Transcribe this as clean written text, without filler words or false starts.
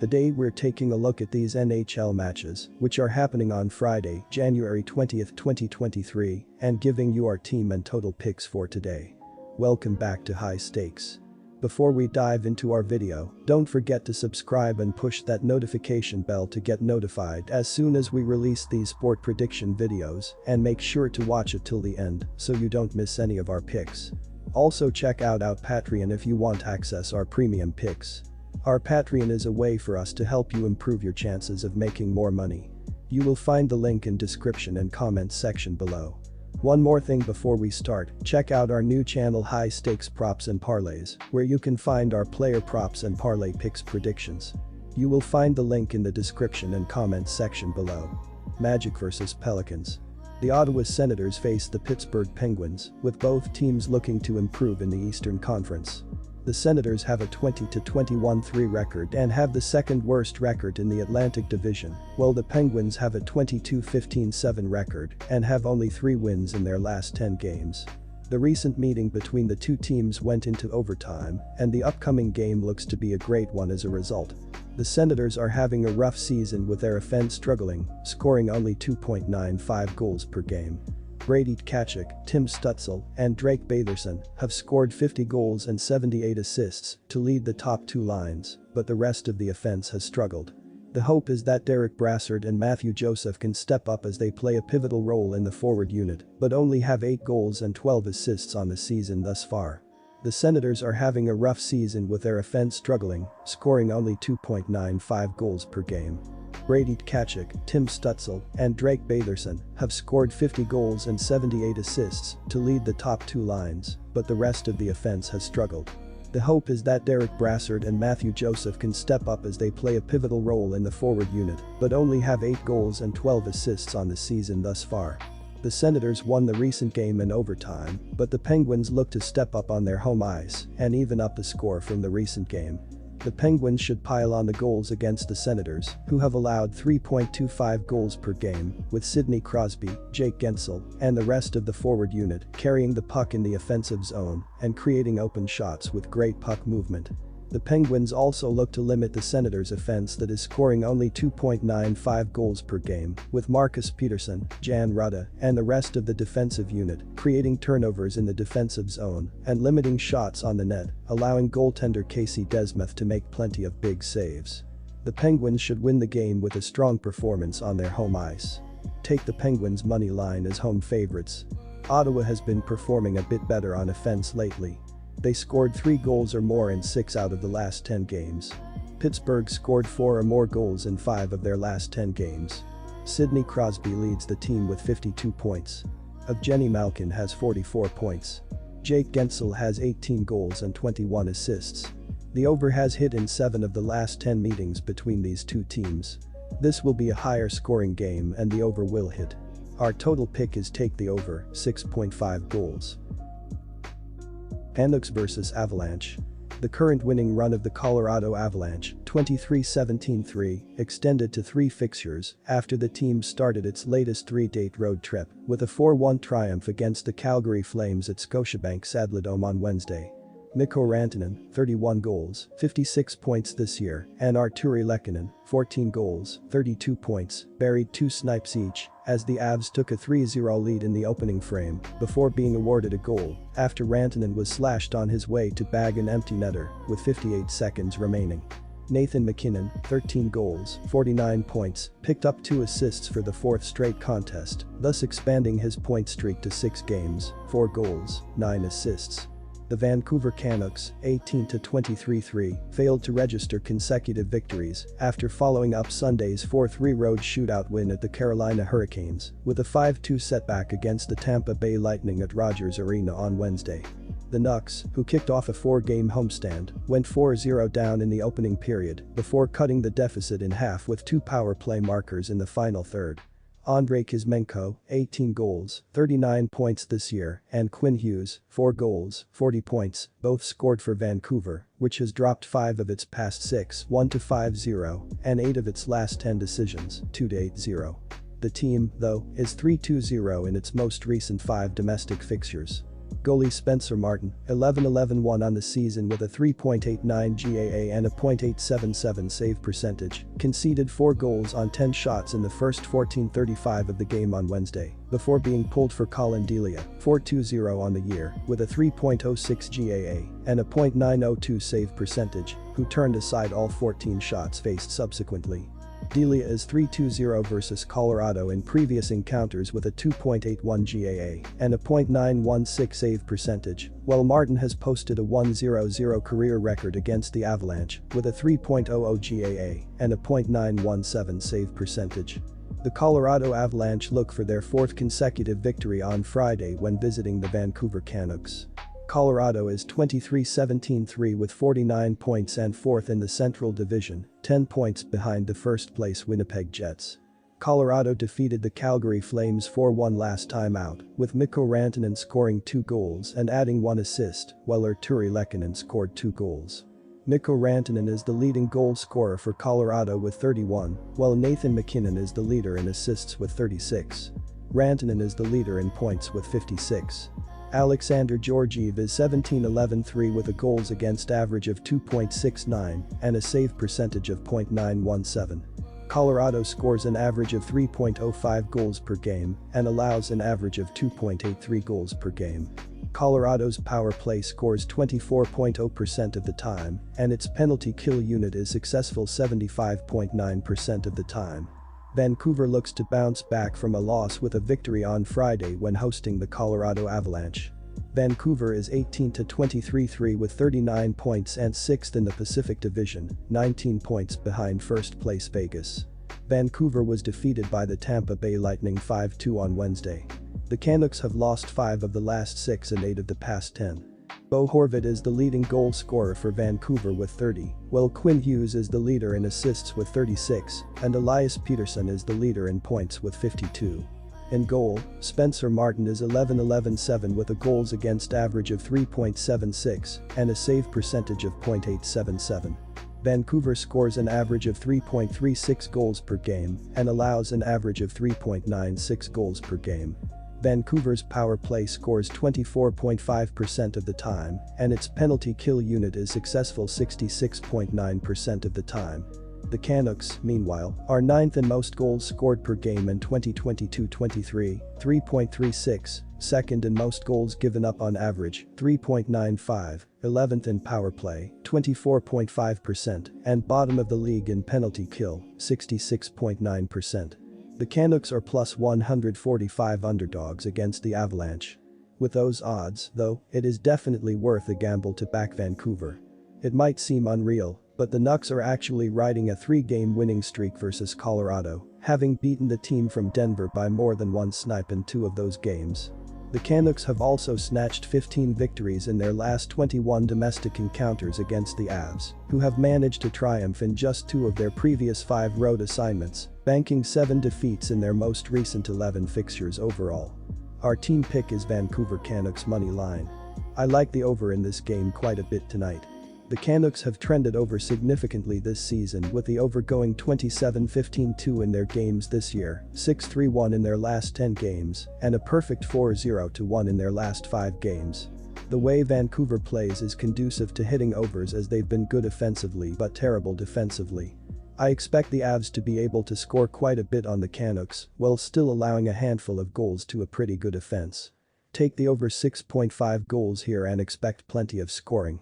Today we're taking a look at these NHL matches, which are happening on Friday, January 20th, 2023, and giving you our team and total picks for today. Welcome back to High Stakes. Before we dive into our video, don't forget to subscribe and push that notification bell to get notified as soon as we release these sport prediction videos, and make sure to watch it till the end so you don't miss any of our picks. Also check out our Patreon if you want access our premium picks. Our Patreon is a way for us to help you improve your chances of making more money. You will find the link in description and comments section below. One more thing before we start, check out our new channel High Stakes Props and Parlays, where you can find our player props and parlay picks predictions. You will find the link in the description and comments section below. Magic vs Pelicans. The Ottawa Senators face the Pittsburgh Penguins, with both teams looking to improve in the Eastern Conference. The Senators have a 20-21-3 record and have the second worst record in the Atlantic Division, while the Penguins have a 22-15-7 record and have only 3 wins in their last 10 games. The recent meeting between the two teams went into overtime, and the upcoming game looks to be a great one as a result. The Senators are having a rough season with their offense struggling, scoring only 2.95 goals per game. Brady Tkachuk, Tim Stützle, and Drake Batherson have scored 50 goals and 78 assists to lead the top two lines, but the rest of the offense has struggled. The hope is that Derek Brassard and Matthew Joseph can step up as they play a pivotal role in the forward unit, but only have 8 goals and 12 assists on the season thus far. The Senators are having a rough season with their offense struggling, scoring only 2.95 goals per game. Brady Tkachuk, Tim Stützle, and Drake Batherson have scored 50 goals and 78 assists to lead the top two lines, but the rest of the offense has struggled. The hope is that Derek Brassard and Matthew Joseph can step up as they play a pivotal role in the forward unit, but only have 8 goals and 12 assists on the season thus far. The Senators won the recent game in overtime, but the Penguins look to step up on their home ice and even up the score from the recent game. The Penguins should pile on the goals against the Senators, who have allowed 3.25 goals per game, with Sidney Crosby, Jake Guentzel, and the rest of the forward unit carrying the puck in the offensive zone and creating open shots with great puck movement. The Penguins also look to limit the Senators' offense that is scoring only 2.95 goals per game, with Marcus Pettersson, Jan Rutta, and the rest of the defensive unit creating turnovers in the defensive zone and limiting shots on the net, allowing goaltender Casey DeSmith to make plenty of big saves. The Penguins should win the game with a strong performance on their home ice. Take the Penguins' money line as home favorites. Ottawa has been performing a bit better on offense lately. They scored 3 goals or more in 6 out of the last 10 games. Pittsburgh scored 4 or more goals in 5 of their last 10 games. Sidney Crosby leads the team with 52 points. Evgeny Malkin has 44 points. Jake Guentzel has 18 goals and 21 assists. The over has hit in 7 of the last 10 meetings between these two teams. This will be a higher scoring game and the over will hit. Our total pick is take the over, 6.5 goals. Canucks vs Avalanche. The current winning run of the Colorado Avalanche, 23-17-3, extended to 3 fixtures after the team started its latest 3-date road trip with a 4-1 triumph against the Calgary Flames at Scotiabank Saddledome on Wednesday. Mikko Rantanen, 31 goals, 56 points this year, and Artturi Lehkonen, 14 goals, 32 points, buried 2 snipes each as the Avs took a 3-0 lead in the opening frame before being awarded a goal after Rantanen was slashed on his way to bag an empty netter with 58 seconds remaining. Nathan MacKinnon, 13 goals, 49 points, picked up 2 assists for the 4th straight contest, thus expanding his point streak to 6 games, 4 goals, 9 assists. The Vancouver Canucks, 18-23-3, failed to register consecutive victories after following up Sunday's 4-3 road shootout win at the Carolina Hurricanes, with a 5-2 setback against the Tampa Bay Lightning at Rogers Arena on Wednesday. The Nucks, who kicked off a 4-game homestand, went 4-0 down in the opening period before cutting the deficit in half with 2 power play markers in the final third. Andrei Kuzmenko, 18 goals, 39 points this year, and Quinn Hughes, 4 goals, 40 points, both scored for Vancouver, which has dropped 5 of its past 6, 1-5-0, and 8 of its last 10 decisions, 2-8-0. The team, though, is 3-2-0 in its most recent 5 domestic fixtures. Goalie Spencer Martin, 11-11-1 on the season with a 3.89 GAA and a .877 save percentage, conceded 4 goals on 10 shots in the first 14:35 of the game on Wednesday, before being pulled for Colin Delia, 4.20 on the year, with a 3.06 GAA and a .902 save percentage, who turned aside all 14 shots faced subsequently. Delia is 3.20 versus Colorado in previous encounters with a 2.81 GAA and a .916 save percentage, while Martin has posted a 1.00 career record against the Avalanche with a 3.00 GAA and a .917 save percentage. The Colorado Avalanche look for their 4th consecutive victory on Friday when visiting the Vancouver Canucks. Colorado is 23-17-3 with 49 points and 4th in the Central Division, 10 points behind the first-place Winnipeg Jets. Colorado defeated the Calgary Flames 4-1 last time out, with Mikko Rantanen scoring 2 goals and adding 1 assist, while Artturi Lehkonen scored 2 goals. Mikko Rantanen is the leading goal scorer for Colorado with 31, while Nathan MacKinnon is the leader in assists with 36. Rantanen is the leader in points with 56. Alexander Georgiev is 17-11-3 with a goals against average of 2.69 and a save percentage of .917. Colorado scores an average of 3.05 goals per game and allows an average of 2.83 goals per game. Colorado's power play scores 24.0% of the time, and its penalty kill unit is successful 75.9% of the time. Vancouver looks to bounce back from a loss with a victory on Friday when hosting the Colorado Avalanche. Vancouver is 18-23-3 with 39 points and 6th in the Pacific Division, 19 points behind first-place Vegas. Vancouver was defeated by the Tampa Bay Lightning 5-2 on Wednesday. The Canucks have lost 5 of the last 6 and 8 of the past 10. Bo Horvat is the leading goal scorer for Vancouver with 30, while Quinn Hughes is the leader in assists with 36, and Elias Pettersson is the leader in points with 52. In goal, Spencer Martin is 11-11-7 with a goals against average of 3.76 and a save percentage of .877. Vancouver scores an average of 3.36 goals per game and allows an average of 3.96 goals per game. Vancouver's power play scores 24.5% of the time, and its penalty kill unit is successful 66.9% of the time. The Canucks, meanwhile, are 9th in most goals scored per game in 2022-23, 3.36, 2nd in most goals given up on average, 3.95, 11th in power play, 24.5%, and bottom of the league in penalty kill, 66.9%. The Canucks are plus 145 underdogs against the Avalanche. With those odds, though, it is definitely worth a gamble to back Vancouver. It might seem unreal, but the Nucks are actually riding a 3-game winning streak versus Colorado, having beaten the team from Denver by more than 1 snipe in 2 of those games. The Canucks have also snatched 15 victories in their last 21 domestic encounters against the Avs, who have managed to triumph in just 2 of their previous 5 road assignments, banking 7 defeats in their most recent 11 fixtures overall. Our team pick is Vancouver Canucks money line. I like the over in this game quite a bit tonight. The Canucks have trended over significantly this season with the over going 27-15-2 in their games this year, 6-3-1 in their last 10 games, and a perfect 4-0-1 in their last 5 games. The way Vancouver plays is conducive to hitting overs as they've been good offensively but terrible defensively. I expect the Avs to be able to score quite a bit on the Canucks while still allowing a handful of goals to a pretty good offense. Take the over 6.5 goals here and expect plenty of scoring.